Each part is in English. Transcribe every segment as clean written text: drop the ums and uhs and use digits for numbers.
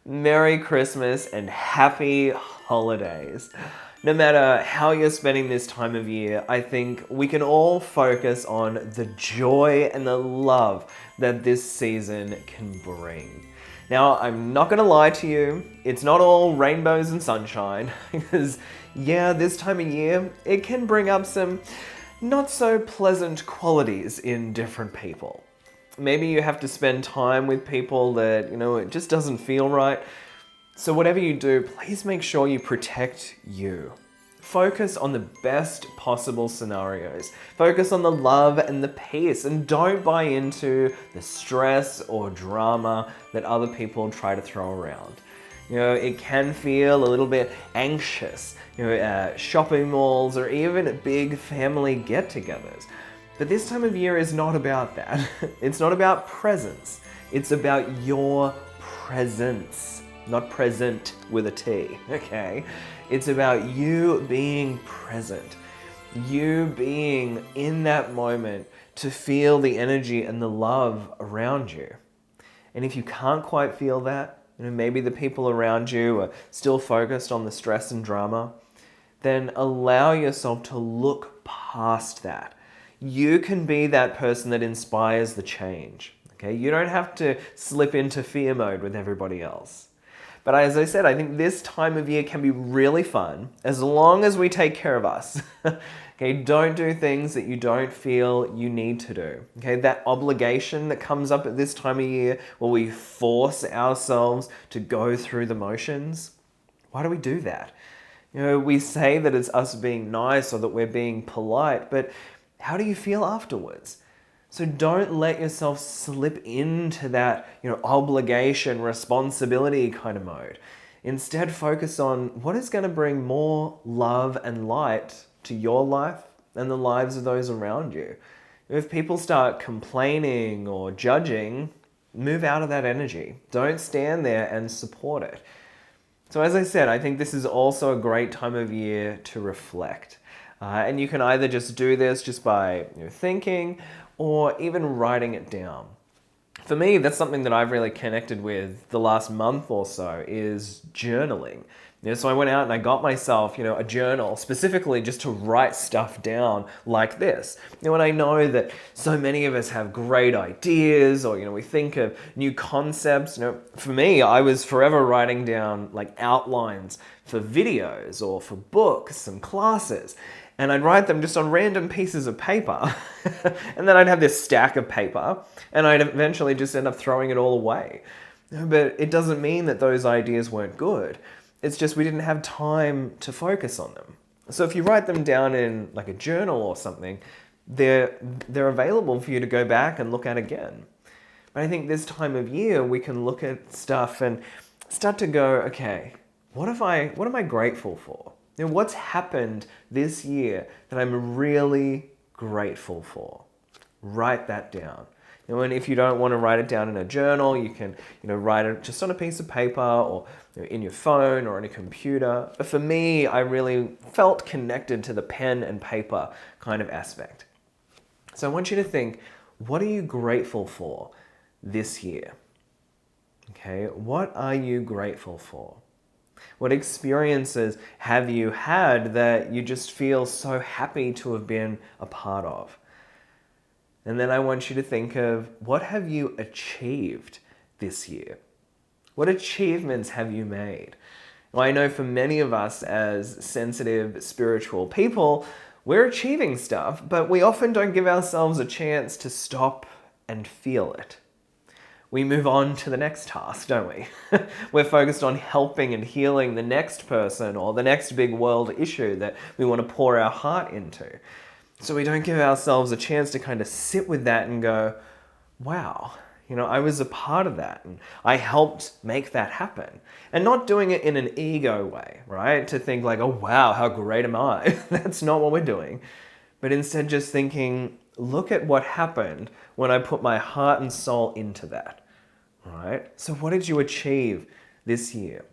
Merry Christmas and happy holidays. No matter how you're spending this time of year, I think we can all focus on the joy and the love that this season can bring. Now, I'm not gonna lie to you, it's not all rainbows and sunshine, because yeah, this time of year, it can bring up some not so pleasant qualities in different people. Maybe you have to spend time with people that, it just doesn't feel right. So whatever you do, please make sure you protect you. Focus on the best possible scenarios. Focus on the love and the peace, and don't buy into the stress or drama that other people try to throw around. It can feel a little bit anxious, shopping malls or even at big family get-togethers. But this time of year is not about that. It's not about presents. It's about your presence. Not present with a T, okay? It's about you being present. You being in that moment to feel the energy and the love around you. And if you can't quite feel that, maybe the people around you are still focused on the stress and drama, then allow yourself to look past that. You can be that person that inspires the change. Okay? You don't have to slip into fear mode with everybody else. But as I said, I think this time of year can be really fun as long as we take care of us. Okay? Don't do things that you don't feel you need to do. Okay? That obligation that comes up at this time of year where we force ourselves to go through the motions. Why do we do that? We say that it's us being nice or that we're being polite, but how do you feel afterwards? So don't let yourself slip into that, obligation, responsibility kind of mode. Instead, focus on what is going to bring more love and light to your life and the lives of those around you. If people start complaining or judging, move out of that energy. Don't stand there and support it. So as I said, I think this is also a great time of year to reflect. And you can either just do this just by thinking or even writing it down. For me, that's something that I've really connected with the last month or so is journaling. So I went out and I got myself, a journal specifically just to write stuff down like this. And I know that so many of us have great ideas or, we think of new concepts. For me, I was forever writing down like outlines for videos or for books and classes. And I'd write them just on random pieces of paper. And then I'd have this stack of paper and I'd eventually just end up throwing it all away. But it doesn't mean that those ideas weren't good. It's just we didn't have time to focus on them. So if you write them down in like a journal or something, they're available for you to go back and look at again. But I think this time of year we can look at stuff and start to go, okay, what am I grateful for? What's happened this year that I'm really grateful for? Write that down. And if you don't want to write it down in a journal, you can write it just on a piece of paper or in your phone or on a computer. But for me, I really felt connected to the pen and paper kind of aspect. So I want you to think, what are you grateful for this year? Okay, what are you grateful for? What experiences have you had that you just feel so happy to have been a part of? And then I want you to think of what have you achieved this year? What achievements have you made? Well, I know for many of us as sensitive, spiritual people, we're achieving stuff, but we often don't give ourselves a chance to stop and feel it. We move on to the next task, don't we? We're focused on helping and healing the next person or the next big world issue that we want to pour our heart into. So we don't give ourselves a chance to kind of sit with that and go, wow, I was a part of that and I helped make that happen. And not doing it in an ego way, right? To think like, oh wow, how great am I? That's not what we're doing. But instead just thinking, look at what happened when I put my heart and soul into that, right? So what did you achieve this year?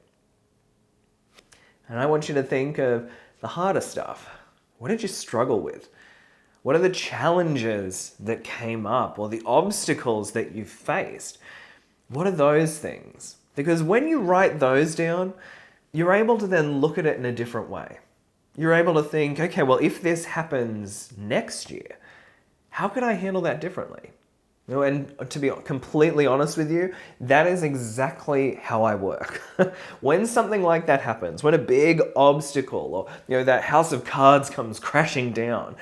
And I want you to think of the harder stuff. What did you struggle with? What are the challenges that came up or the obstacles that you faced? What are those things? Because when you write those down, you're able to then look at it in a different way. You're able to think, okay, well, if this happens next year, how could I handle that differently? You know, and to be completely honest with you, that is exactly how I work. When something like that happens, when a big obstacle or that house of cards comes crashing down,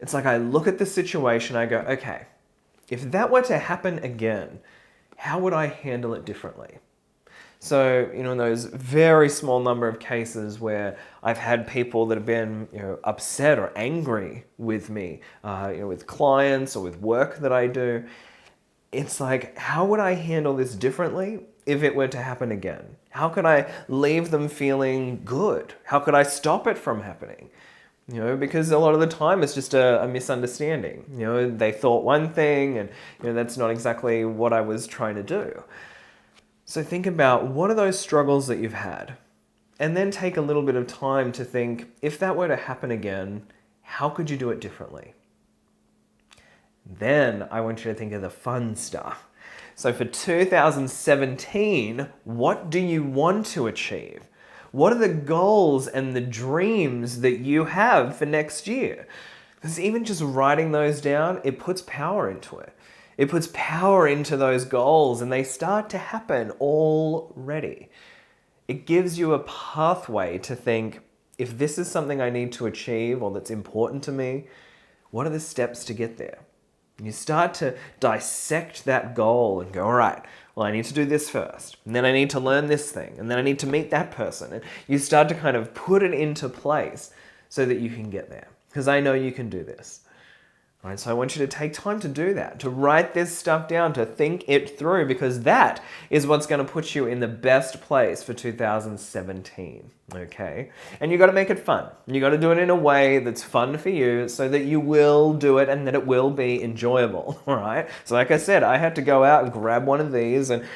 it's like I look at the situation, I go, okay, if that were to happen again, how would I handle it differently? So, in those very small number of cases where I've had people that have been, upset or angry with me, with clients or with work that I do, it's like, how would I handle this differently if it were to happen again? How could I leave them feeling good? How could I stop it from happening? Because a lot of the time it's just a misunderstanding. They thought one thing and, that's not exactly what I was trying to do. So think about what are those struggles that you've had, and then take a little bit of time to think, if that were to happen again, how could you do it differently? Then I want you to think of the fun stuff. So for 2017, what do you want to achieve? What are the goals and the dreams that you have for next year? Because even just writing those down, it puts power into it. It puts power into those goals and they start to happen already. It gives you a pathway to think, if this is something I need to achieve or that's important to me, what are the steps to get there? And you start to dissect that goal and go, all right, well, I need to do this first, and then I need to learn this thing, and then I need to meet that person. And you start to kind of put it into place so that you can get there. Because I know you can do this. All right, so I want you to take time to do that, to write this stuff down, to think it through, because that is what's going to put you in the best place for 2017, okay? And you got to make it fun. You got to do it in a way that's fun for you so that you will do it and that it will be enjoyable, all right? So like I said, I had to go out and grab one of these, and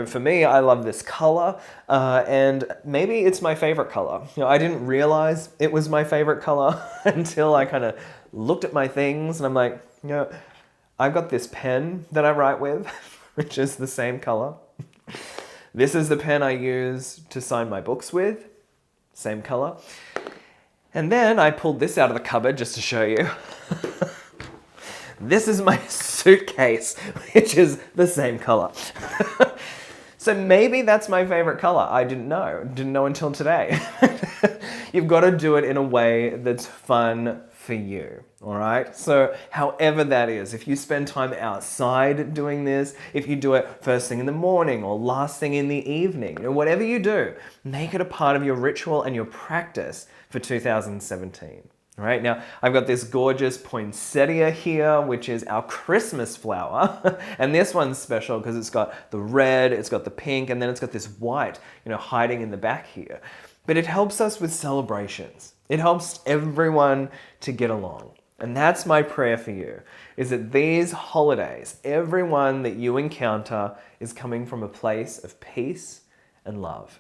for me, I love this color, and maybe it's my favorite color. I didn't realize it was my favorite color until I kind of looked at my things and I'm like, I've got this pen that I write with, which is the same color. This is the pen I use to sign my books with, same color. And then I pulled this out of the cupboard just to show you. This is my suitcase, which is the same color. So maybe that's my favorite color. I didn't know until today. You've got to do it in a way that's fun for you, all right? So however that is, if you spend time outside doing this, if you do it first thing in the morning or last thing in the evening, whatever you do, make it a part of your ritual and your practice for 2017. All right, now I've got this gorgeous poinsettia here, which is our Christmas flower. And this one's special because it's got the red, it's got the pink, and then it's got this white, hiding in the back here. But it helps us with celebrations. It helps everyone to get along. And that's my prayer for you, is that these holidays, everyone that you encounter is coming from a place of peace and love.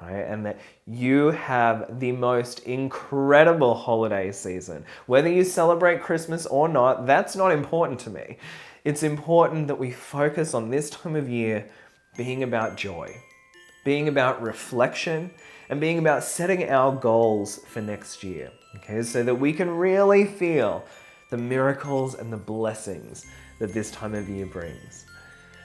Right? And that you have the most incredible holiday season. Whether you celebrate Christmas or not, that's not important to me. It's important that we focus on this time of year being about joy, being about reflection, and being about setting our goals for next year, okay? So that we can really feel the miracles and the blessings that this time of year brings.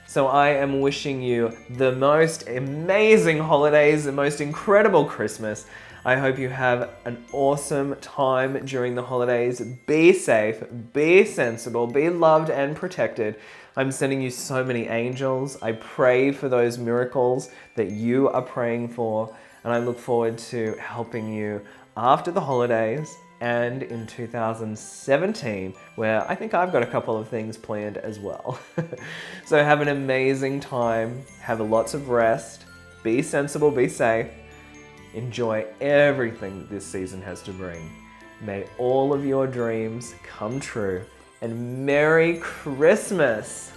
So I am wishing you the most amazing holidays, the most incredible Christmas. I hope you have an awesome time during the holidays. Be safe, be sensible, be loved and protected. I'm sending you so many angels. I pray for those miracles that you are praying for. And I look forward to helping you after the holidays and in 2017, where I think I've got a couple of things planned as well. So have an amazing time, have lots of rest, be sensible, be safe, enjoy everything that this season has to bring. May all of your dreams come true, and Merry Christmas!